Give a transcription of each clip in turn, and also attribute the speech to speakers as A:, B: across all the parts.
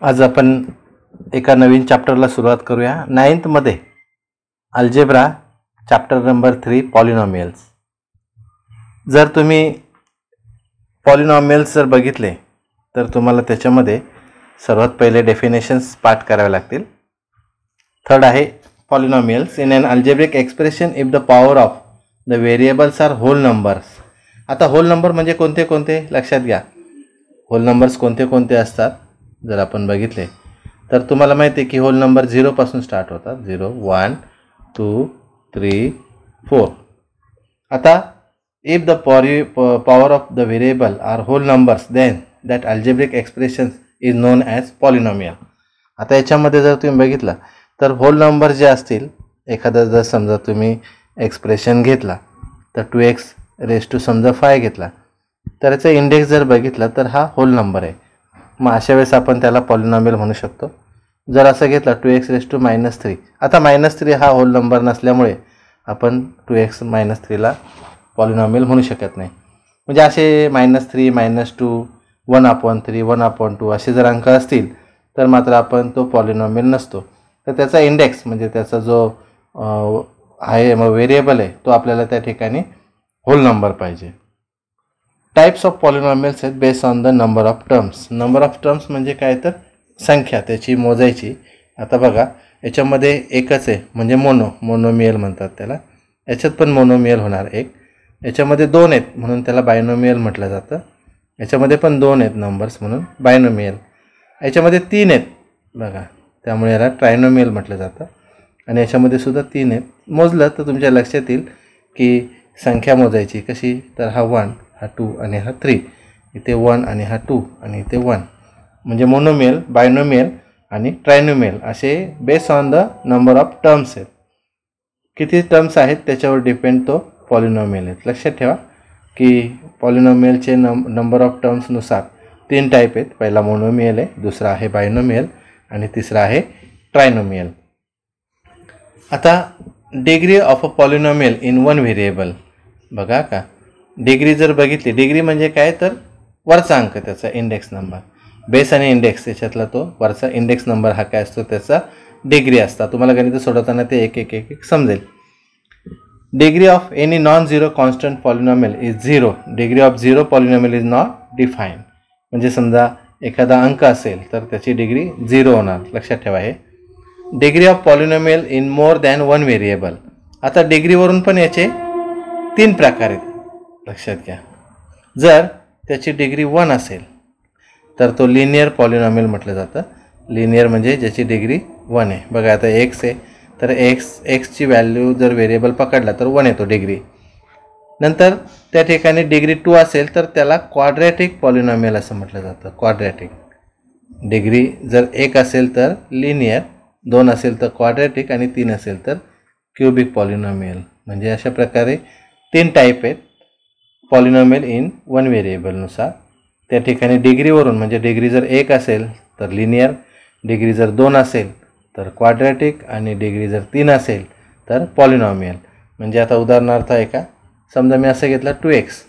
A: आज आपण एका नवीन चॅप्टरला सुरुवात करूया. 9th मध्ये अल्जेब्रा चॅप्टर नंबर 3 पॉलिनॉमियल्स. जर तुम्ही पॉलिनॉमियल्स जर बघितले तर तुम्हाला त्याच्यामध्ये सर्वात पहिले डेफिनेशन्स पाठ करावे लागतील. थर्ड आहे polynomials in an algebraic expression if the power of the variables are whole numbers. आता होल नंबर म्हणजे कोणते कोणते लक्षात घ्या. होल नंबर्स कोणते कोणते असतात जर आपण बघितले तर तुम्हाला माहिती आहे की होल नंबर 0 पासून स्टार्ट होतात. 0 1 2 3 4. आता if the power of the variable are whole numbers then that algebraic expression is known as polynomial. आता याच्यामध्ये जर तुम्ही बघितलं तर होल नंबर जे असतील, एखादा जर समजा तुम्ही एक्सप्रेशन घेतला तर 2x रेज टू समजा 5 घेतला तर याचा इंडेक्स जर बघितला तर हा होल नंबर आहे. मग अशा वेळेस आपण त्याला पॉलिनॉमियल म्हणू शकतो. जर असं घेतला 2x रेज टू -3, आता -3 हा होल नंबर नसल्यामुळे आपण 2x - 3ला पॉलिनॉमियल म्हणू शकत नाही. म्हणजे असे -3 -2 1/3 1/2 असे जर अंक असतील तर मात्र आपण तो पॉलिनॉमियल नसतो. तर त्याचा इंडेक्स म्हणजे त्याचा जो आहे मग व्हेरिएबल आहे तो आपल्याला त्या ठिकाणी होल नंबर पाहिजे. टाइप्स ऑफ पॉलिनॉमियल्स आहेत based on the number of terms. Number of terms म्हणजे काय तर संख्या त्याची मोजायची. आता बघा याच्यामध्ये एकच आहे म्हणजे मोनोमियल म्हणतात त्याला. याच्यात पण मोनोमियल होणार एक. याच्यामध्ये 2 आहेत म्हणून त्याला बायनोमियल म्हटलं जातं. याच्यामध्ये पण 2 आहेत नंबर्स म्हणून बायनोमियल. याच्यामध्ये 3 आहेत बघा त्यामुळे याला ट्रायनोमियल म्हटलं जातं. आणि याच्यामध्ये सुद्धा 3 आहेत. मोजलं तर तुमच्या लक्षात येईल की संख्या मोजायची कशी, तर हा 1 हा 2 आणि हा 3, इथे 1 आणि हा 2 आणि इथे 1, म्हणजे मोनोमियल बायनोमियल आणि ट्रायनोमियल असे based on the number of terms आहेत. किती टर्म्स आहेत त्याच्यावर डिपेंड तो पॉलिनॉमियल आहेत. लक्षात ठेवा की पॉलिनॉमियलचे नंबर ऑफ टर्म्सनुसार 3 टाईप आहेत. पहिला मोनोमियल आहे, दुसरा आहे बायनोमियल आणि तिसरा आहे ट्रायनोमियल. आता degree of a polynomial in one variable बघा का. डिग्री जर बघितली, डिग्री म्हणजे काय तर वरचा अंक त्याचा इंडेक्स नंबर. बेस आणि इंडेक्स त्याच्यातला तो वरचा इंडेक्स नंबर हा काय असतो त्याचा डिग्री असतात. तुम्हाला गणित सोडवताना ते एक एक एक एक समजेल. Degree of any non zero constant polynomial is 0. Degree of 0 polynomial is not define. म्हणजे समजा एखादा अंक असेल तर त्याची डिग्री 0 होणार. लक्षात ठेवा हे. Degree of polynomial in more than one variable. आता डिग्रीवरून पण याचे 3 प्रकार आहेत. लक्षात घ्या. जर त्याची डिग्री 1 असेल तर तो लिनियर पॉलिनॉमियल म्हटलं जातं. लिनियर म्हणजे ज्याची डिग्री 1 आहे. बघा आता x आहे तर एक्सची व्हॅल्यू जर व्हेरिएबल पकडला तर 1 येतो डिग्री. नंतर त्या ठिकाणी डिग्री 2 असेल तर त्याला क्वाड्रॅटिक पॉलिनॉमियल असं म्हटलं जातं. क्वाड्रॅटिक. डिग्री जर 1 असेल तर लिनियर, 2 असेल तर क्वाड्रॅटिक आणि 3 असेल तर क्युबिक पॉलिनॉमियल. म्हणजे अशा प्रकारे 3 टाईप आहेत पॉलिनॉमियल इन वन व्हेरिएबलनुसार. त्या ठिकाणी डिग्रीवरून म्हणजे डिग्री जर 1 असेल तर लिनियर, डिग्री जर 2 असेल तर क्वाड्रॅटिक आणि डिग्री जर 3 असेल तर पॉलिनॉमियल. म्हणजे आता उदाहरणार्थ आहे का, समजा मी असं घेतलं 2x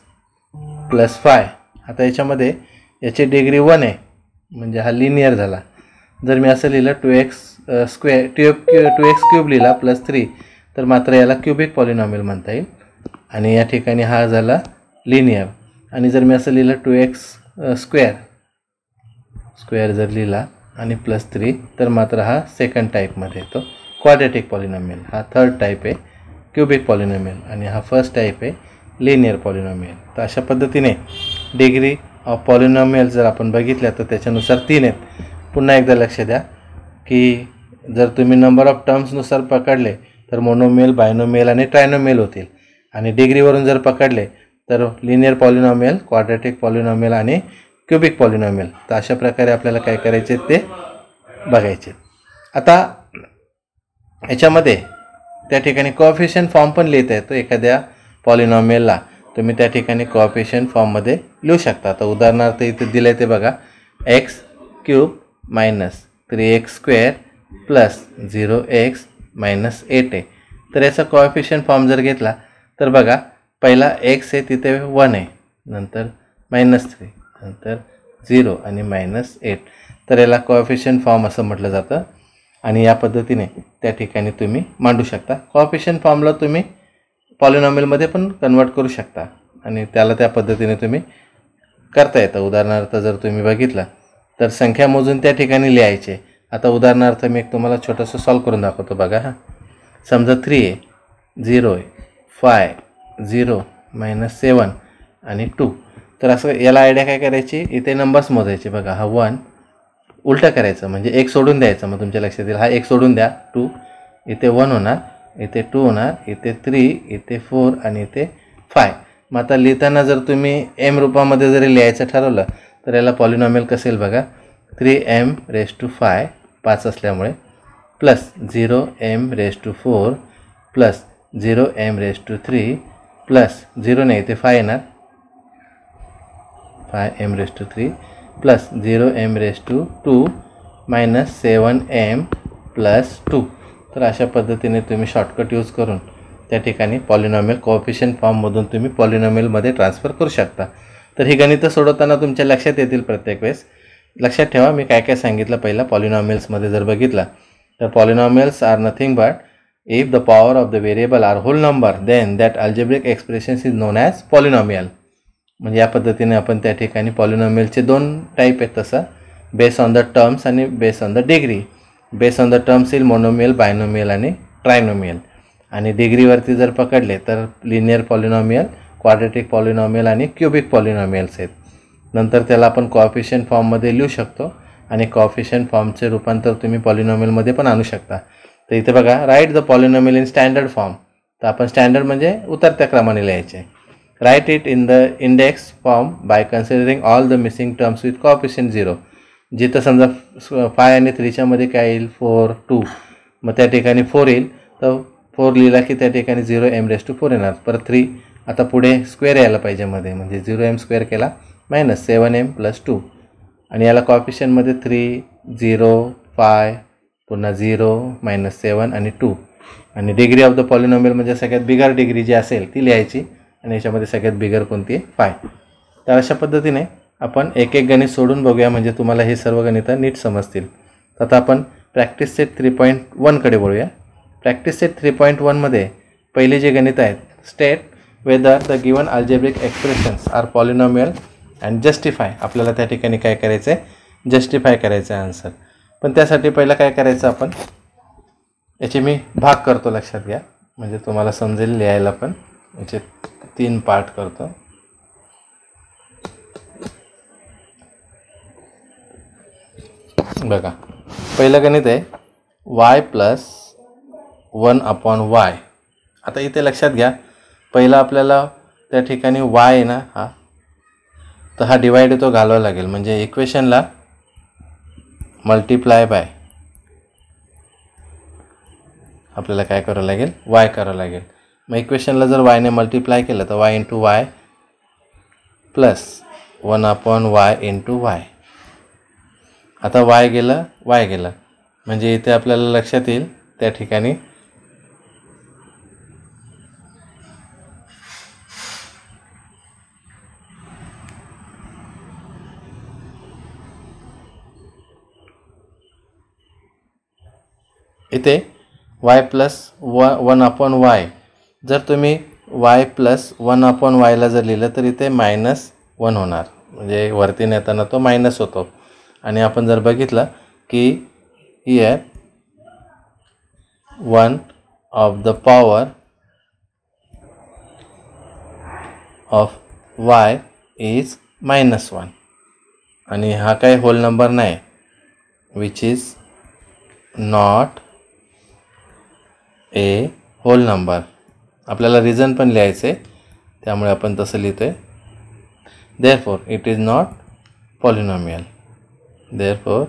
A: + 5. आता याच्यामध्ये याची डिग्री 1 आहे म्हणजे हा लिनियर झाला. जर मी असं लिहिलं 2x क्यूब लिहिला +3 तर मात्र याला क्युबिक पॉलिनॉमियल म्हणता येईल आणि या ठिकाणी हा झाला लिनियर. आणि जर मी असं लिहिलं 2x स्क्वेअर जर लिहिला आणि +3 तर मात्र हा सेकंड टाईपमध्ये येतो क्वाड्रॅटिक पॉलिनॉमियल. हा थर्ड टाईप आहे क्युबिक पॉलिनॉमियल आणि हा फर्स्ट टाईप आहे लिनियर पॉलिनॉमियल. तर अशा पद्धतीने डिग्री ऑफ पॉलिनॉमियल जर आपण बघितल्या तर त्याच्यानुसार 3 आहेत. पुन्हा एकदा लक्ष द्या की जर तुम्ही नंबर ऑफ टर्म्सनुसार पकडले तर मोनोमियल बायनोमियल आणि ट्रायनोमियल होतील. आणि डिग्रीवरून जर पकडले तर लिनियर पॉलिनॉमियल, क्वाड्रॅटिक पॉलिनॉमियल आणि क्युबिक पॉलिनॉमियल. तर अशा प्रकारे आपल्याला काय करायचे ते बघायचे. आता याच्यामध्ये त्या ठिकाणी कोएफिशियंट फॉर्म पण लिहिता येतो. एखाद्या पॉलिनॉमियलला तुम्ही त्या ठिकाणी कोएफिशियंट फॉर्ममध्ये लिहू शकता. आता उदाहरणार्थ इथे दिलं आहे ते बघा, x³ - 3x² + 0x - 8 आहे. तर याचा कोएफिशियंट फॉर्म जर घेतला तर बघा पहिला x आहे तिथे 1 आहे, नंतर -3, नंतर 0 आणि -8. तर याला कोएफिशियंट फॉर्म असं म्हटलं जातं आणि या पद्धतीने त्या ठिकाणी तुम्ही मांडू शकता. कोएफिशियंट फॉर्मला तुम्ही पॉलिनॉमियलमध्ये पण कन्वर्ट करू शकता आणि त्याला त्या पद्धतीने तुम्ही करता येतं. उदाहरणार्थ जर तुम्ही बघितलं तर संख्या मोजून त्या ठिकाणी लिहायचे. आता उदाहरणार्थ मी एक तुम्हाला छोटंसं सॉल्व करून दाखवतो बघा. समजा 3 आहे, 0 आहे, 5, 0, -7 आणि 2. तर असं याला आयडिया काय करायची, इथे नंबर्स मोजायचे बघा. हा 1 उलटं करायचं म्हणजे एक सोडून द्यायचं. मग तुमच्या लक्षात येईल हा एक सोडून द्या 2, इथे 1 होणार, इथे 2 होणार, इथे 3, इथे 4 आणि इथे 5. मग आता लिहिताना जर तुम्ही एम रूपामध्ये जरी लिहायचं ठरवलं तर याला पॉलिनॉमियल कसं येईल बघा. 3m⁵ 5 असल्यामुळे plus 0m⁴ plus 0m⁵ plus 0 नाही इथे 5 येणार, 5m⁵ प्लस 0m⁻² -7m + 2. तर अशा पद्धतीने तुम्ही शॉर्टकट यूज करून त्या ठिकाणी पॉलिनॉमियल कोएफिशियंट फॉर्ममधून तुम्ही पॉलिनॉमियलमध्ये ट्रान्सफर करू शकता. तर ही गणितं सोडवताना तुमच्या लक्षात येतील प्रत्येक वेळेस. लक्षात ठेवा मी काय काय सांगितलं. पहिला पॉलिनॉमियल्समध्ये जर बघितला तर polynomials are nothing but if the power of the variable are whole number then that algebraic expressions is known as polynomial. म्हणजे या पद्धतीने आपण त्या ठिकाणी पॉलिनॉमियलचे 2 टाईप आहेत तसं, बेस ऑन द टर्म्स आणि base on the degree. Base on the terms येईल मोनोमियल, बायनोमियल आणि ट्रायनोमियल. आणि डिग्रीवरती जर पकडले तर लिनियर पॉलिनॉमियल, क्वाड्रेटिक पॉलिनॉमियल आणि क्युबिक पॉलिनॉमियल्स आहेत. नंतर त्याला आपण कोएफिशियंट फॉर्ममध्ये लिहू शकतो आणि कोएफिशियंट फॉर्मचे रूपांतर तुम्ही पॉलिनॉमियलमध्ये पण आणू शकता. तर इथे बघा write the polynomial in standard form. तर आपण स्टँडर्ड म्हणजे उतरत्या क्रमाने लिहायचे. Write it in the index form by considering all the missing terms with coefficient 0. जिथं समजा 5 आणि 3च्या मध्ये काय येईल 4, 2, मग त्या ठिकाणी 4 येईल. तर 4 लिहिला की त्या ठिकाणी 0m⁻4 येणार. परत 3 आता पुढे स्क्वेअर यायला पाहिजे मध्ये, म्हणजे 0m² केला -7m + 2 आणि याला कोएफिशियंटमध्ये 3, 0, 5, पुन्हा 0, -7 आणि 2. आणि डिग्री ऑफ द पॉलिनॉमियल म्हणजे सगळ्यात बिगर डिग्री जी असेल ती लिहायची आणि याच्यामध्ये सगळ्यात बिगर कोणती आहे 5. तर अशा पद्धतीने आपण एक एक गणित सोडून बघूया म्हणजे तुम्हाला हे सर्व गणितं नीट समजतील. तर आता आपण प्रॅक्टिस सेट 3.1 कडे वळूया. प्रॅक्टिस सेट 3.1मध्ये पहिले जे गणित आहेत, state whether the given algebraic expressions are polynomial and justify. आपल्याला त्या ठिकाणी काय करायचं आहे, जस्टिफाय करायचं आहे आन्सर. पण त्यासाठी पहिलं काय करायचं, आपण याचे मी भाग करतो, लक्षात घ्या म्हणजे तुम्हाला समजेल लिहायला. पण याचे 3 पार्ट करतो. बघा पहिलं गणित आहे y + 1/y. आता इथे लक्षात घ्या पहिला आपल्याला त्या ठिकाणी y आहे ना हा, तर हा डिवाइड तो घालवावा लागेल. म्हणजे इक्वेशनला मल्टिप्लाय बाय आपल्याला काय करावं लागेल, y करावं लागेल. मग इक्वेशनला जर y ने मल्टिप्लाय केलं तर y × y + 1/y × y. आता y गेलं, y गेलं, म्हणजे इथे आपल्याला लक्षात येईल त्या ठिकाणी इथे y + 1/y. जर तुम्ही y + 1/y ला जर लिहिलं तर इथे -1 होणार, म्हणजे वरती नेताना तो मायनस होतो. आणि आपण जर बघितलं की here 1 of the power of y is -1 आणि हा काही होल नंबर नाही, which is not a whole number. आपल्याला रिझन पण लिहायचे त्यामुळे आपण तसं लिहितोय. Therefore it is not polynomial. Therefore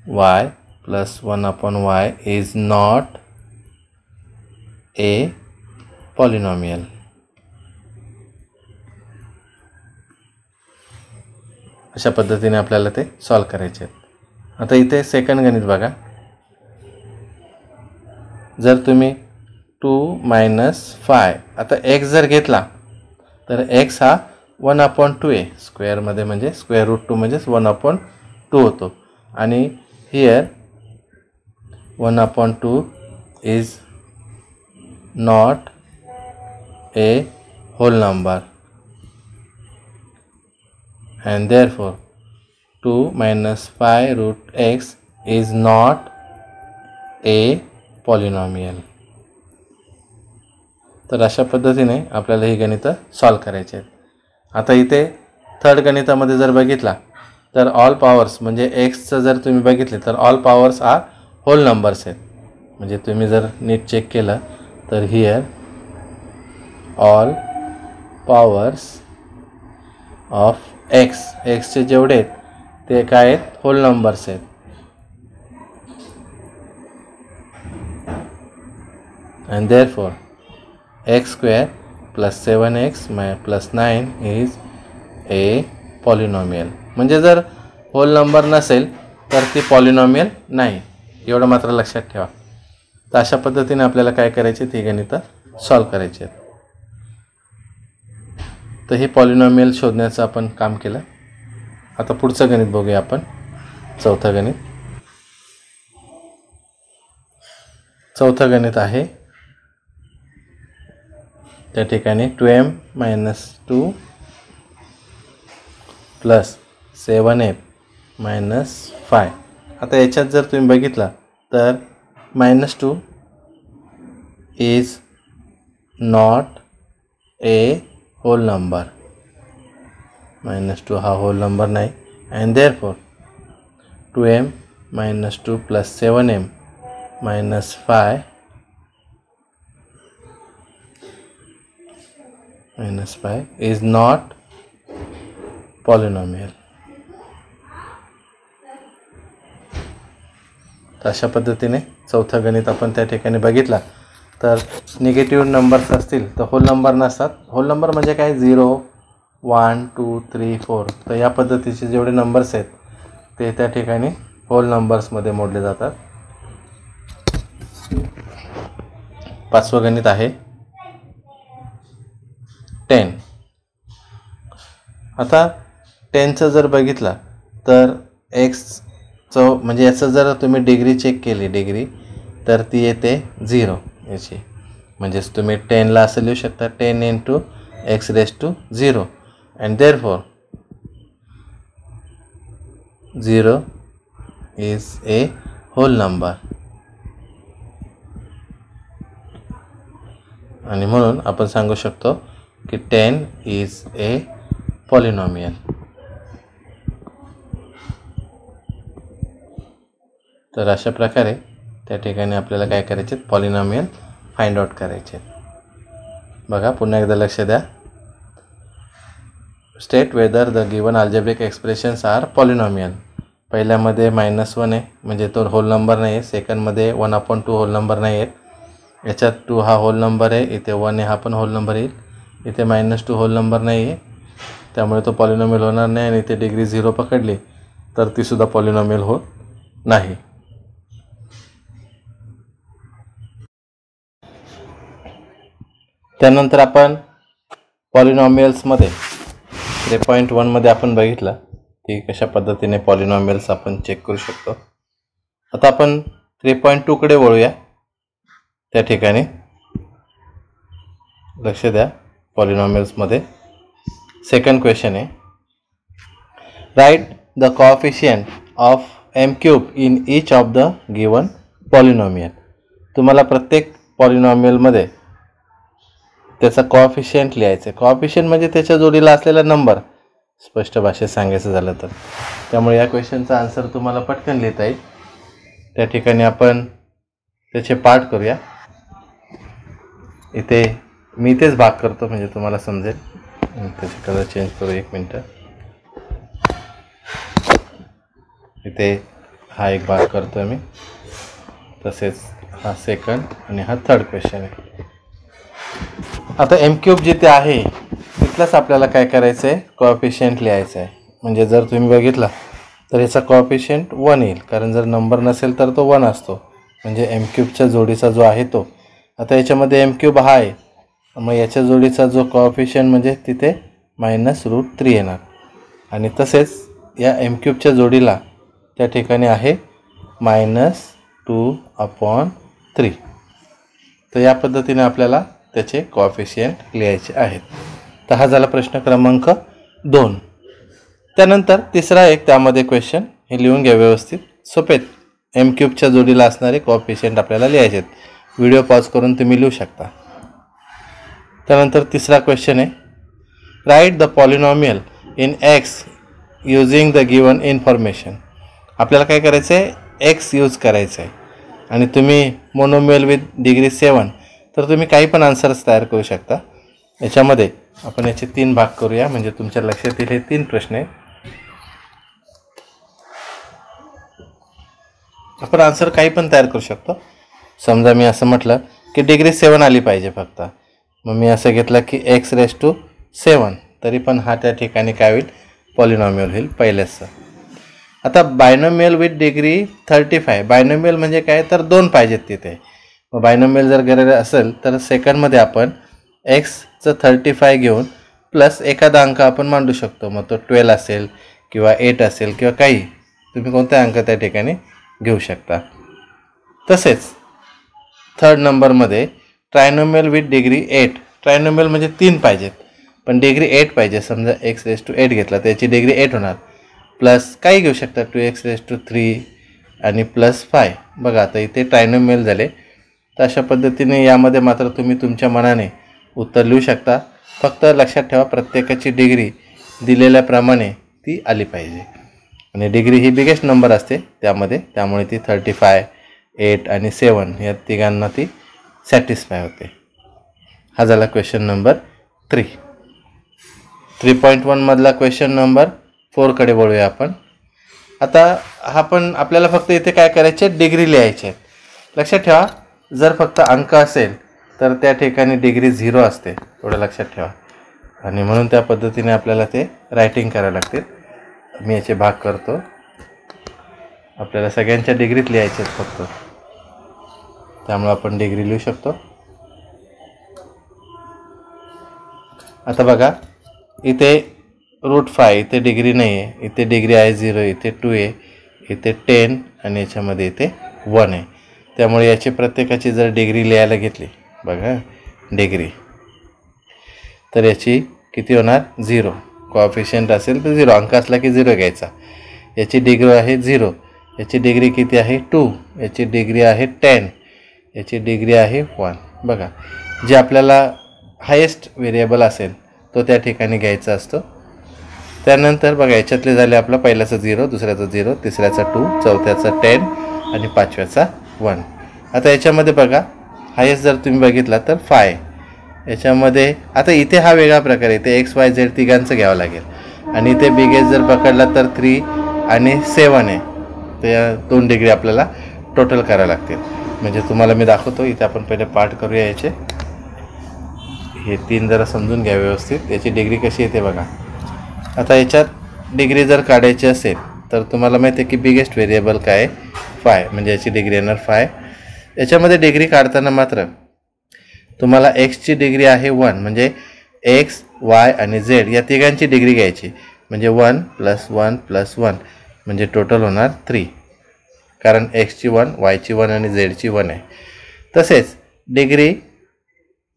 A: y + 1/y is not a polynomial. अशा पद्धतीने आपल्याला ते सॉल्व करायचे आहेत. आता इथे सेकंड गणित बघा. जर तुम्ही 2 - 5 आता x जर घेतला तर x हा 1/2a स्क्वेअरमध्ये म्हणजे स्क्वेअर रूट 2 म्हणजेच 1/2 होतो. आणि here 1/2 is not a whole number and therefore 2 minus 5 root x is not a polynomial. तर अशा पद्धतीने आपल्याला ही गणितं सॉल्व करायची आहेत. आता इथे थर्ड गणितामध्ये जर बघितला तर ऑल पॉवर्स म्हणजे एक्सचं जर तुम्ही बघितले तर all powers are whole numbers आहेत. म्हणजे तुम्ही जर नीट चेक केलं तर हिअर ऑल पॉवर्स ऑफ एक्सचे जेवढे आहेत ते काय आहेत होल नंबर्स आहेत. and therefore x square plus 7x plus 9 is a polynomial. म्हणजे जर होल नंबर नसेल तर ती पॉलिनॉमियल नाही, एवढं मात्र लक्षात ठेवा. तर अशा पद्धतीने आपल्याला काय करायचे ती गणितं सॉल्व करायची आहेत. तर हे पॉलिनॉमियल शोधण्याचं आपण काम केलं. आता पुढचं गणित बघूया आपण. चौथं गणित आहे त्या ठिकाणी 2m - 2 प्लस 7m - 5. आता याच्यात जर तुम्ही बघितला तर -2 is not a whole number. -2 हा होल नंबर नाही. and therefore 2m - 2 plus 7m - 5 is not polynomial. तर अशा पद्धतीने चौथा गणित आपण त्या ठिकाणी बघितला. तर निगेटिव्ह नंबर्स असतील तर होल नंबर नसतात. होल नंबर म्हणजे काय 0 1 2 3 4. तर या पद्धतीचे जेवढे नंबर्स आहेत ते त्या ठिकाणी होल नंबर्समध्ये मोडले जातात. पाचवं गणित आहे 10. आता 10चं जर बघितला तर एक्सचं म्हणजे याचं जर तुम्ही डिग्री चेक केली डिग्री तर ती येते 0 याची. म्हणजेच तुम्ही 10ला असं लिहू शकता 10 × x⁻0 and therefore 0 is a whole number. आणि म्हणून आपण सांगू शकतो की 10 is a polynomial. तर अशा प्रकारे त्या ठिकाणी आपल्याला काय करायचे पॉलिनॉमियल फाइंड आउट करायचे. बघा पुन्हा एकदा लक्ष द्या. State whether the given algebraic expressions are polynomial. पहिल्यामध्ये -1 आहे म्हणजे तो होल नंबर नाही आहे. सेकंडमध्ये 1/2 होल नंबर नाही आहेत. याच्यात 2 हा होल नंबर आहे. इथे 1 आहे हा पण होल नंबर येईल. इथे -2 होल नंबर नाही आहे त्यामुळे तो पॉलिनॉमियल होणार नाही. आणि इथे डिग्री 0 पकडली तर ती सुद्धा पॉलिनॉमियल होत नाही. त्यानंतर आपण पॉलिनॉमियल्समध्ये 3.1 मध्ये आपण बघितलं की कशा पद्धतीने पॉलिनॉमियल्स आपण चेक करू शकतो. आता आपण 3.2 कडे वळूया. त्या ठिकाणी लक्ष द्या. पॉलिनॉमियल्समध्ये सेकंड क्वेश्चन आहे write the coefficient of m³ in each of the given polynomial. तुम्हाला प्रत्येक पॉलिनॉमियलमध्ये त्याचा कोएफिशिएंट लिहायचं आहे. कोएफिशिएंट म्हणजे त्याच्या जोडीला असलेला नंबर स्पष्ट भाषेत सांगायचं झालं तर. त्यामुळे या क्वेश्चनचा आन्सर तुम्हाला पटकन लिहिता येईल. त्या ठिकाणी आपण त्याचे पार्ट करूया. इथे मी इथेच भाग करतो म्हणजे तुम्हाला समजेल. त्याचे कलर चेंज करू 1 मिनटं. इथे हा एक भाग करतो मी. तसेच हा सेकंड आणि हा थर्ड क्वेश्चन आहे. आता m³ जिथे आहे तिथलंच आपल्याला काय करायचं आहे कोएफिशिएंट लिहायचं आहे. म्हणजे जर तुम्ही बघितला तर याचा कोएफिशिएंट 1 येईल कारण जर नंबर नसेल तर तो 1 असतो. म्हणजे m³ जोडीचा जो आहे तो. आता याच्यामध्ये m³ हा आहे मग याच्या जोडीचा जो कोएफिशिएंट म्हणजे तिथे -√3 येणार. आणि तसेच या एम क्यूबच्या जोडीला त्या ठिकाणी आहे -2/3. तर या पद्धतीने आपल्याला त्याचे कोएफिशियंट लिहायचे आहेत. तर हा झाला प्रश्न क्रमांक 2. त्यानंतर तिसरा एक त्यामध्ये क्वेश्चन, हे लिहून घ्या व्यवस्थित, सोपेत. एम क्यूबच्या जोडीला असणारे कोएफिशियंट आपल्याला लिहायचे आहेत. व्हिडिओ पॉज करून तुम्ही लिहू शकता. त्यानंतर तिसरा क्वेश्चन आहे, right the polynomial in x using the given information. आपल्याला काय करायचं आहे, एक्स यूज करायचं आहे. आणि तुम्ही मोनोमियल विथ डिग्री 7, तर तुम्ही काही पण आन्सर्स तयार करू शकता. याच्यामध्ये आपण याचे 3 भाग करूया, म्हणजे तुमच्या लक्षात येईल. हे 3 प्रश्न आहेत. आपण आन्सर काही पण तयार करू शकतो. समजा मी असं म्हटलं की डिग्री 7 आली पाहिजे फक्त, मग मी असं घेतलं की x⁻7, तरी पण हा त्या ठिकाणी काय होईल, पॉलिनॉमियल होईल पहिल्याचं. आता बायनोमियल विथ डिग्री 35, बायनोमियल म्हणजे काय, तर 2 पाहिजेत तिथे. मग बायनोमियल जर गरज असेल तर सेकंडमध्ये आपण एक्सचं 35 घेऊन प्लस एखादा अंक आपण मांडू शकतो. मग तो 12 असेल किंवा 8 असेल किंवा काही, तुम्ही कोणता अंक त्या ठिकाणी घेऊ शकता. तसेच थर्ड नंबरमध्ये ट्रायनोमियल विथ डिग्री 8, ट्रायनोमियल म्हणजे 3 पाहिजेत पण डिग्री 8 पाहिजे. समजा x⁻8 घेतला, त्याची डिग्री 8 होणार. प्लस काही घेऊ शकता, 2x⁻3 आणि +5. बघा आता इथे ट्रायनोमियल झाले. तर अशा पद्धतीने यामध्ये मात्र तुम्ही तुमच्या मनाने उत्तर लिहू शकता. फक्त लक्षात ठेवा, प्रत्येकाची डिग्री दिलेल्याप्रमाणे ती आली पाहिजे. आणि डिग्री ही बिगेस्ट नंबर असते त्यामध्ये, त्यामुळे ती 35, 8 आणि 7 या तिघांना ती सॅटिस्फाय होते. हा झाला क्वेश्चन नंबर 3. 3.1 मधला क्वेश्चन नंबर 4 कडे वळूया आपण. आता हा पण आपल्याला फक्त इथे काय करायचे, डिग्री लिहायचे आहेत. लक्षात ठेवा, जर फक्त अंक असेल तर त्या ठिकाणी डिग्री 0 असते, एवढं लक्षात ठेवा. आणि म्हणून त्या पद्धतीने आपल्याला ते रायटिंग करावं लागते. मी याचे भाग करतो. आपल्याला सगळ्यांच्या डिग्रीत लिहायचे आहेत फक्त, त्यामुळे आपण डिग्री लिहू शकतो. आता बघा, इथे √5, इथे डिग्री नाही आहे, इथे डिग्री आहे 0, इथे 2 आहे, इथे 10 आणि याच्यामध्ये इथे 1 आहे. त्यामुळे याची प्रत्येकाची जर डिग्री लिहायला घेतली, बघा डिग्री, तर याची किती होणार, 0. कोएफिशियंट असेल तर 0, अंक असला की 0 घ्यायचा. याची डिग्री आहे 0, याची डिग्री किती आहे 2, याची डिग्री आहे 10, याची डिग्री आहे 1. बघा, जे आपल्याला हायेस्ट व्हेरिएबल असेल तो त्या ठिकाणी घ्यायचा असतो. त्यानंतर बघा, याच्यातले झाले आपला पहिल्याचा 0, दुसऱ्याचा 0, तिसऱ्याचा 2, चौथ्याचा 10 आणि पाचव्याचा 1. आता याच्यामध्ये बघा, हायेस्ट जर तुम्ही बघितला तर 5. याच्यामध्ये आता इथे हा वेगळा प्रकार आहे, इथे XYZ तिघांचं घ्यावं लागेल. आणि इथे बिगेस्ट जर पकडला तर 3 आणि 7 आहे. तर या 2 डिग्री आपल्याला टोटल करावं लागतील. म्हणजे तुम्हाला मी दाखवतो. इथे आपण पहिले पार्ट करूया याचे. हे 3 जरा समजून घ्या व्यवस्थित. याची डिग्री कशी येते बघा. आता याच्यात डिग्री जर काढायची असेल तर तुम्हाला माहिती आहे की बिगेस्ट व्हेरिएबल काय आहे, 5. म्हणजे याची डिग्री येणार 5. याच्यामध्ये डिग्री काढताना मात्र तुम्हाला एक्सची डिग्री आहे 1, म्हणजे एक्स, वाय आणि झेड या तिघांची डिग्री घ्यायची. म्हणजे 1 + 1 + 1 म्हणजे टोटल होणार 3. कारण एक्सची 1, वायची 1 आणि झेडची 1 आहे. तसेच डिग्री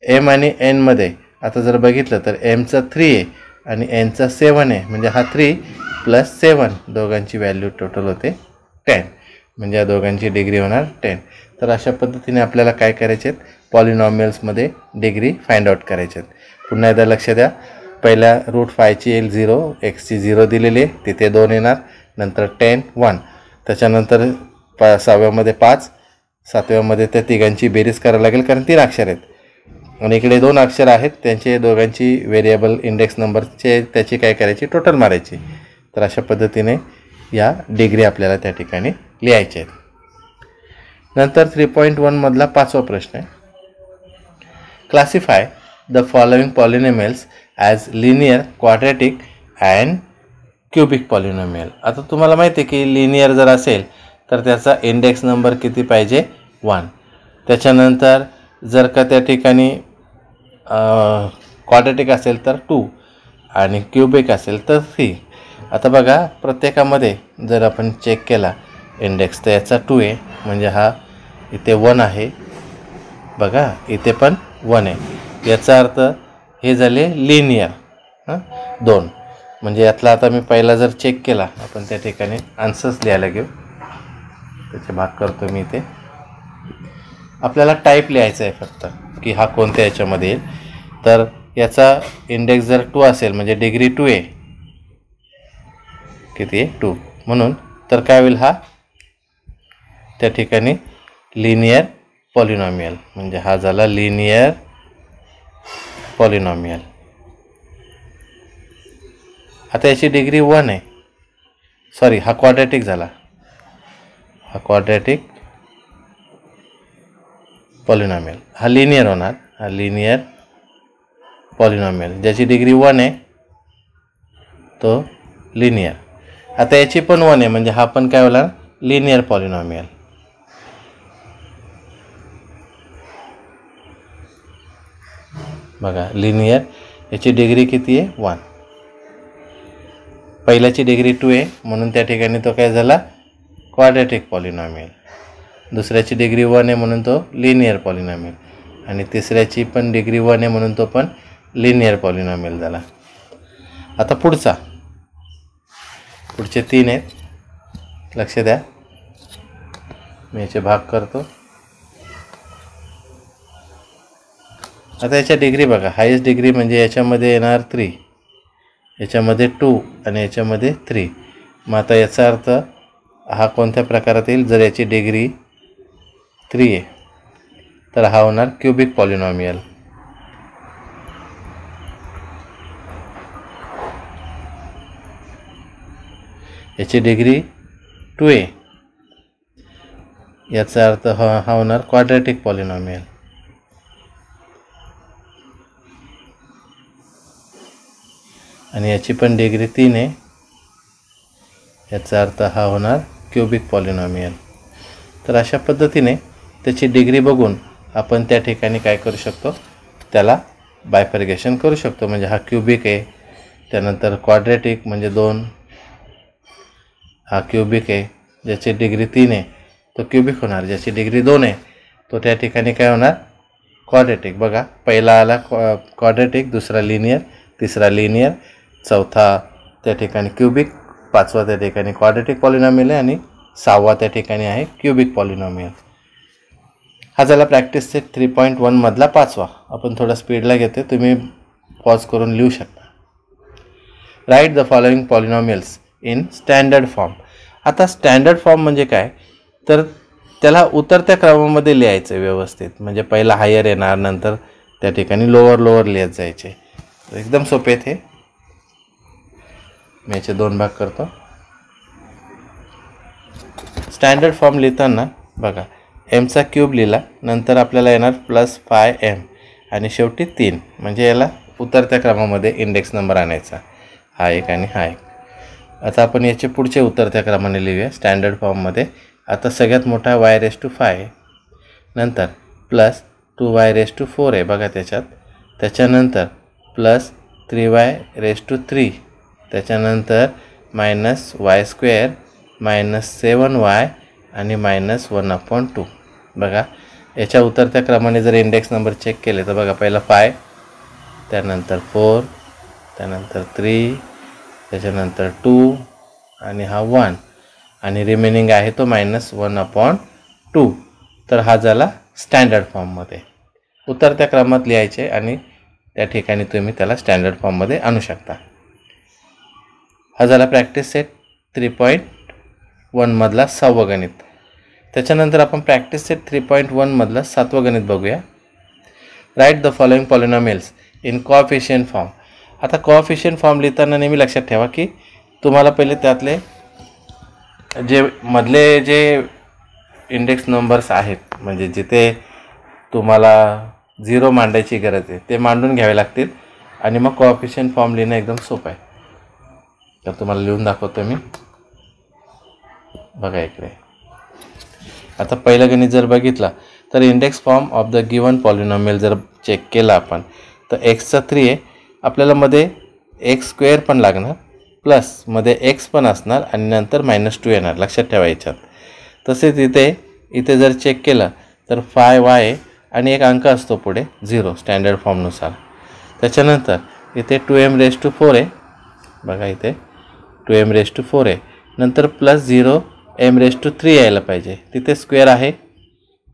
A: एम आणि एनमध्ये आता जर बघितलं तर एमचा 3 आहे आणि एनचा 7 आहे. म्हणजे हा 3 + 7 दोघांची व्हॅल्यू टोटल होते 10. म्हणजे या दोघांची डिग्री होणार 10. तर अशा पद्धतीने आपल्याला काय करायचे आहेत, पॉलिनॉमियल्समध्ये डिग्री फाइंड आउट करायचे आहेत. पुन्हा एकदा लक्ष द्या, पहिल्या √5ची येईल 0, एक्सची 0 दिलेली आहे, तिथे 2 येणार, नंतर 10, 1, त्याच्यानंतर 6व्यामध्ये 5, 7व्यामध्ये त्या तिघांची बेरीज करावी लागेल कारण 3 अक्षर आहेत. आणि इकडे 2 अक्षर आहेत, त्यांचे दोघांची व्हेरिएबल इंडेक्स नंबरचे त्याची काय करायची, टोटल मारायची. तर अशा पद्धतीने या डिग्री आपल्याला त्या ठिकाणी लिहायचे आहेत. नंतर 3.1 मधला 5वा प्रश्न आहे, classify the following polynomials as linear, quadratic and cubic polynomial. आता तुम्हाला माहिती आहे की लिनियर जर असेल तर त्याचा इंडेक्स नंबर किती पाहिजे, 1. त्याच्यानंतर जर का त्या ठिकाणी क्वाड्रॅटिक असेल तर 2 आणि क्युबिक असेल तर 3. आता बघा प्रत्येकामध्ये जर आपण चेक केला इंडेक्स तर याचा 2 आहे, म्हणजे हा इथे 1 आहे, बघा इथे पण 1 आहे. याचा अर्थ हे झाले लिनियर 2. म्हणजे यातला आता मी पहिला जर चेक केला, आपण त्या ठिकाणी आन्सर्स लिहायला घेऊ. त्याचे भाग करतो मी इथे. आपल्याला टाईप लिहायचं आहे फक्त की हा कोणत्या याच्यामध्ये येईल. तर याचा इंडेक्स जर 2 असेल म्हणजे डिग्री 2 आहे, किती आहे 2, म्हणून तर काय होईल हा त्या ठिकाणी लिनियर पॉलिनॉमियल, म्हणजे हा झाला लिनियर पॉलिनॉमियल. आता याची डिग्री 1 आहे, सॉरी हा क्वाड्रॅटिक झाला, हा क्वाड्रॅटिक पॉलिनॉमियल. हा लिनियर होणार, हा लिनियर पॉलिनॉमियल ज्याची डिग्री 1 आहे तो लिनियर. आता याची पण 1 आहे, म्हणजे हा पण काय होणार लिनियर पॉलिनॉमियल. बघा लिनियर, याची डिग्री किती आहे 1. पहिल्याची डिग्री 2 आहे म्हणून त्या ठिकाणी तो काय झाला क्वाड्रॅटिक पॉलिनॉमियल. दुसऱ्याची डिग्री 1 आहे म्हणून तो लिनियर पॉलिनॉमियल. आणि तिसऱ्याची पण डिग्री 1 आहे म्हणून तो पण लिनियर पॉलिनॉमियल झाला. आता पुढचे 3 आहेत, लक्ष द्या. मी याचे भाग करतो. आता याच्या डिग्री बघा, हायेस्ट डिग्री म्हणजे याच्यामध्ये येणार 3, याच्यामध्ये 2 आणि याच्यामध्ये 3. मग आता याचा अर्थ हा कोणत्या प्रकारात येईल, जर याची डिग्री 3 आहे तर हा होणार क्युबिक पॉलिनॉमियल. याची डिग्री 2 आहे, याचा अर्थ हा होणार क्वाड्रॅटिक पॉलिनॉमियल. आणि याची पण डिग्री 3 आहे, याचा अर्थ हा होणार क्युबिक पॉलिनॉमियल. तर अशा पद्धतीने त्याची डिग्री बघून आपण त्या ठिकाणी काय करू शकतो, त्याला बायफर्गेशन करू शकतो. म्हणजे हा क्युबिक आहे, त्यानंतर क्वाड्रॅटिक म्हणजे 2, हा क्युबिक आहे, ज्याची डिग्री 3 आहे तो क्युबिक होणार, ज्याची डिग्री 2 आहे तो त्या ठिकाणी काय होणार क्वाड्रॅटिक. बघा पहिला आला क्वाड्रॅटिक, दुसरा लिनियर, तिसरा लिनियर, चौथा त्या ठिकाणी क्युबिक, पाचवा त्या ठिकाणी क्वाड्रॅटिक पॉलिनॉमियल आहे, आणि 6वा त्या ठिकाणी आहे क्युबिक पॉलिनॉमियल. हा झाला प्रॅक्टिस सेट 3.1 मधला 5वा. आपण थोडा स्पीडला घेतो, तुम्ही पॉज करून लिहू शकता. Write the following polynomials in standard form. आता स्टँडर्ड फॉर्म म्हणजे काय, तर त्याला उतरत्या क्रमामध्ये लिहायचं व्यवस्थित. म्हणजे पहिला हायर येणार, नंतर त्या ठिकाणी लोअर लिहत जायचे. एकदम सोपे आहेत हे. मी याचे 2 भाग करतो. स्टँडर्ड फॉर्म लिहिताना बघा एमचा क्यूब लिहिला, नंतर आपल्याला येणार +5m आणि शेवटी 3, म्हणजे याला उतरत्या क्रमामध्ये इंडेक्स नंबर आणायचा, हा एक आणि हा एक. आता आपण याचे पुढचे उतरत्या क्रमाने लिहूया स्टँडर्ड फॉर्ममध्ये. आता सगळ्यात मोठा y⁵, नंतर +2y⁴ आहे बघा त्याच्यात, त्याच्यानंतर +3y⁵, त्याच्यानंतर -y² -7y आणि -1/2. बघा याच्या उतरत्या क्रमाने जर इंडेक्स नंबर चेक केले तर बघा पहिला 5, त्यानंतर 4, त्यानंतर 3, त्याच्यानंतर 2 आणि हा 1, आणि रिमेनिंग आहे तो -1/2. तर हा झाला स्टँडर्ड फॉर्ममध्ये. उतरत्या क्रमात लिहायचे आणि त्या ठिकाणी तुम्ही त्याला स्टँडर्ड फॉर्ममध्ये आणू शकता. हा झाला प्रॅक्टिस सेट 3.1 मधला 6वं गणित. त्याच्यानंतर आपण प्रॅक्टिस सेट 3.1 मधला 7वं गणित बघूया. Write the following polynomials in coefficient form. आता कोएफिशियंट फॉर्म लिहिताना नेहमी लक्षात ठेवा की तुम्हाला पहिले त्यातले जे मधले जे इंडेक्स नंबर्स आहेत, म्हणजे जिथे तुम्हाला 0 मांडायची गरज आहे ते मांडून घ्यावे लागतील, आणि मग कोएफिशियंट फॉर्म लिहिणं एकदम सोपं आहे. तर तुम्हाला लिहून दाखवतो मी. बघा इकडे. आता पहिलं गणित जर बघितला तर index form of the given polynomial जर चेक केला आपण तर x चा 3 आहे, आपल्याला मध्ये एक्स स्क्वेअर पण लागणार, प्लस मध्ये एक्स पण असणार आणि नंतर -2 येणार, लक्षात ठेवा याच्यात. तसेच इथे जर चेक केलं तर 5y आणि एक अंक असतो पुढे 0 स्टँडर्ड फॉर्मनुसार. त्याच्यानंतर इथे 2m⁴ आहे बघा, इथे 2m⁴ आहे, नंतर +0m⁴ यायला पाहिजे. तिथे स्क्वेअर आहे,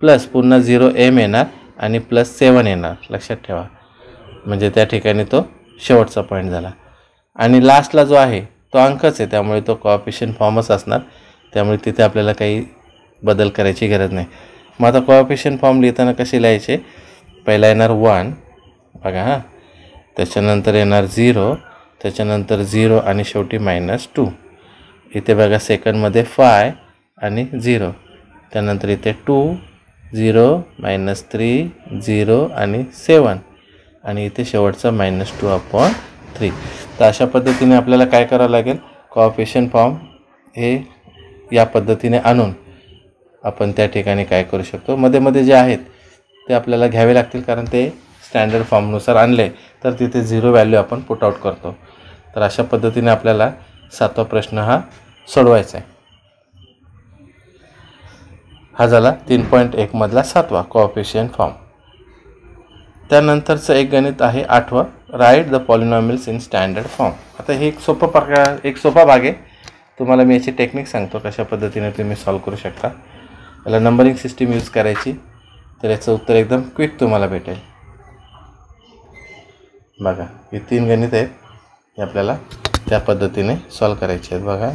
A: प्लस पुन्हा 0m येणार आणि +7 येणार, लक्षात ठेवा. म्हणजे त्या ठिकाणी तो शेवटचा पॉईंट झाला. आणि लास्टला जो आहे तो अंकच आहे, त्यामुळे तो कोएफिशियंट फॉर्मच असणार. त्यामुळे तिथे आपल्याला काही बदल करायची गरज नाही. मग आता कोएफिशियंट फॉर्म लिहिताना कसे लिहायचे? पहिला येणार 1 बघा हां, त्याच्यानंतर येणार 0, त्याच्यानंतर 0 आणि शेवटी -2. इथे बघा सेकंडमध्ये 5 आणि 0, त्यानंतर इथे 2, 0, -3, 0 आणि 7 आणि इथे शेवटचा -2/3. तर अशा पद्धतीने आपल्याला काय करावं लागेल? कोएफिशियंट फॉर्म हे या पद्धतीने आणून आपण त्या ठिकाणी काय करू शकतो, मध्ये जे आहेत ते आपल्याला घ्यावे लागतील, कारण ते स्टँडर्ड फॉर्मनुसार आणले तर तिथे 0 व्हॅल्यू आपण पुट आउट करतो. तर अशा पद्धतीने आपल्याला 7वा प्रश्न हा सोडवायचा आहे. हा झाला 3.1 मधला 7वा कोएफिशियंट फॉर्म. त्यानंतरचं एक गणित आहे 8वं, write the polynomials in standard form. आता हे एक सोपा भाग आहे. तुम्हाला मी याची टेक्निक सांगतो कशा पद्धतीने तुम्ही सॉल्व करू शकता. याला नंबरिंग सिस्टीम यूज करायची, तर याचं उत्तर एकदम क्विक तुम्हाला भेटेल. बघा हे 3 गणित आहेत, हे आपल्याला त्या पद्धतीने सॉल्व करायचे आहेत. बघा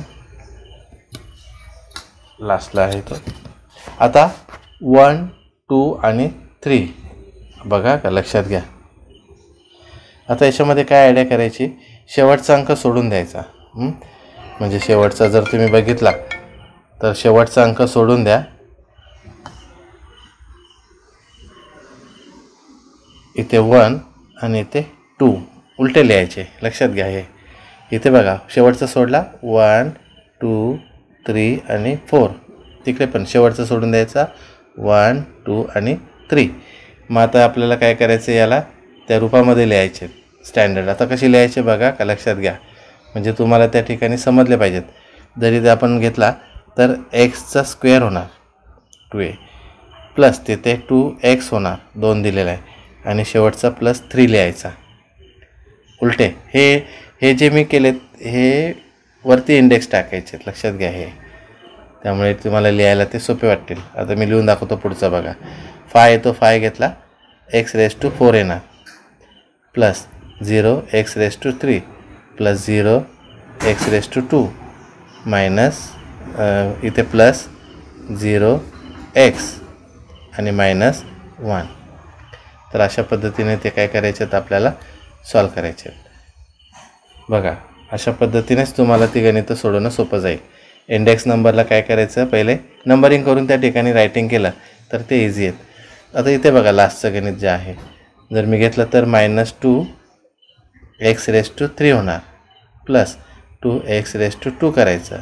A: लास्टला आहे तो. आता 1, 2 आणि 3 बघा का, लक्षात घ्या. आता याच्यामध्ये काय आयडिया करायची? शेवटचा अंक सोडून द्यायचा. म्हणजे शेवटचा जर तुम्ही बघितला तर शेवटचा अंक सोडून द्या. इथे 1 आणि इथे 2 उलटे लिहायचे, लक्षात घ्या. हे इथे बघा शेवटचा सोडला 1, 2, 3 आणि 4. तिकडे पण शेवटचा सोडून द्यायचा 1, 2 आणि 3. मग आता आपल्याला काय करायचं, याला त्या रूपामध्ये लिहायचे स्टँडर्ड. आता कशी लिहायचे बघा का, लक्षात घ्या. म्हणजे तुम्हाला त्या ठिकाणी समजले पाहिजेत. जरी ते आपण घेतला तर एक्सचा स्क्वेअर होणार 2a, प्लस तिथे 2x होणार 2 दिलेला आहे, आणि शेवटचा +3 लिहायचा उलटे. हे जे मी केलेत हे वरती इंडेक्स टाकायचे, लक्षात घ्या. हे त्यामुळे तुम्हाला लिहायला ते सोपे वाटतील. आता मी लिहून दाखवतो पुढचा बघा. 5 येतो, 5 घेतला, x⁴ येणार, plus 0x⁴ plus 0x⁴ minus इथे प्लस 0x आणि -1. तर अशा पद्धतीने ते काय करायचे आहेत आपल्याला सॉल्व करायचे आहेत. बघा अशा पद्धतीनेच तुम्हाला ती गणितं सोडवणं सोपं जाईल. इंडेक्स नंबरला काय करायचं, पहिले नंबरिंग करून त्या ठिकाणी रायटिंग केलं तर ते इझी आहेत. आता इथे बघा लास्टचं गणित जे आहे, जर मी घेतलं तर -2x⁴ होणार, प्लस 2x⁴ करायचं,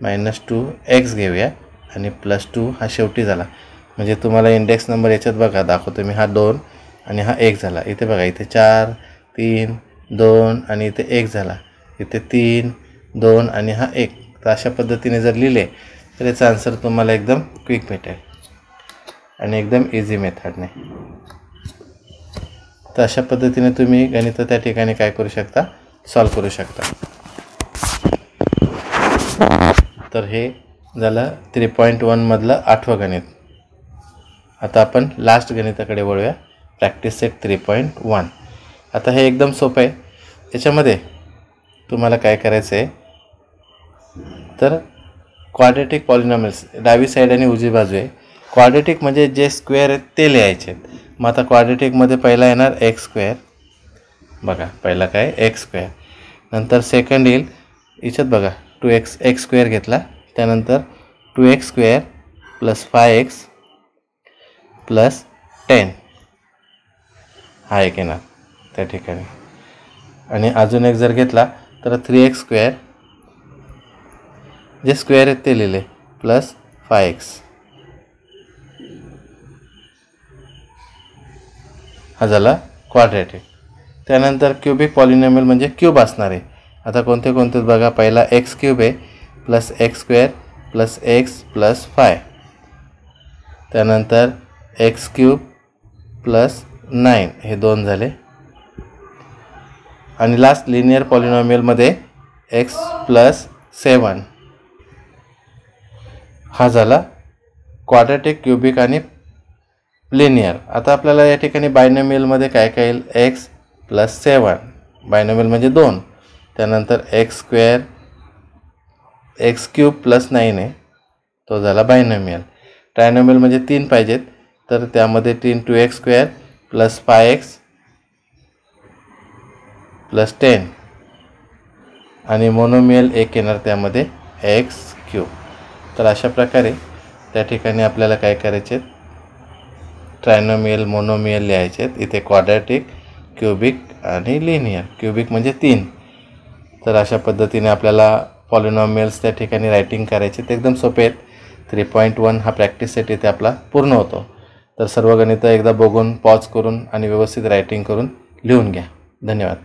A: -2x घेऊया आणि +2 हा शेवटी झाला. म्हणजे तुम्हाला इंडेक्स नंबर याच्यात बघा दाखवतो मी, हा 2 आणि हा 1 झाला. इथे बघा इथे 4, 3, 2 आणि इथे 1 झाला, इथे 3, 2 आणि हा 1. तर अशा पद्धतीने जर लिहिले तर याचा आन्सर तुम्हाला एकदम क्विक भेटेल आणि एकदम इझी मेथडने. तर अशा पद्धतीने तुम्ही गणितं त्या ठिकाणी काय करू शकता, सॉल्व करू शकता. तर हे झालं 3.1 मधलं 8वं गणित. आता आपण लास्ट गणिताकडे वळूया, प्रॅक्टिस सेट 3.1. आता हे एकदम सोपं आहे. याच्यामध्ये तुम्हाला काय करायचं आहे, तर क्वाड्रेटिक पॉलिनॉमियल्स डावी साईड आणि उजवी बाजू आहे. क्वाड्रेटिक म्हणजे जे स्क्वेअर आहेत ते लिहायचे आहेत. मग आता क्वाड्रेटिकमध्ये पहिला येणार x², बघा पहिला काय x², नंतर सेकंड येईल याच्यात बघा 2x² घेतला, त्यानंतर 2x² + 5x + 10 हा एक येणार त्या ठिकाणी. आणि अजून एक जर घेतला तर 3x² जे स्क्वेअर आहेत ते लिहिले + 5x हा झाला क्वाड्रेटिक. त्यानंतर क्युबिक पॉलिनॉमियल म्हणजे क्यूब असणार आहे. आता कोणते कोणते बघा. पहिला एक्स क्यूब आहे plus x square plus x plus 5. त्यानंतर एक्स क्यूब प्लस 9 हे 2 झाले. आणि लास्ट लिनियर पॉलिनॉमियलमध्ये एक्स प्लस 7 हा झाला क्वाड्रॅटिक, क्युबिक आणि लिनियर. आता आपल्याला या ठिकाणी बायनॉमियलमध्ये काय काय येईल. एक्स प्लस 7 बायनॉमियल म्हणजे 2. त्यानंतर x square x cube plus 9 आहे तो झाला बायनॉमियल. ट्रायनॉमियल म्हणजे 3 पाहिजेत तर त्यामध्ये 3 2x square plus 5x plus 10 आणि मोनोमियल 1 येणार त्यामध्ये एक्स क्यूब. तर अशा प्रकारे त्या ठिकाणी आपल्याला काय करायचे. ट्रायनॉमियल मोनोमियल लिहायचे आहेत. इथे क्वाड्रॅटिक, क्युबिक आणि लिनियर. क्युबिक म्हणजे 3. तर अशा पद्धतीने आपल्याला पॉलिनॉमियल्स त्या ठिकाणी रायटिंग करायचे. ते एकदम सोपे आहेत. 3.1 हा प्रॅक्टिस सेट इथे आपला पूर्ण होतो. तर सर्व गणितं एकदा बघून पॉज करून आणि व्यवस्थित रायटिंग करून लिहून घ्या. धन्यवाद.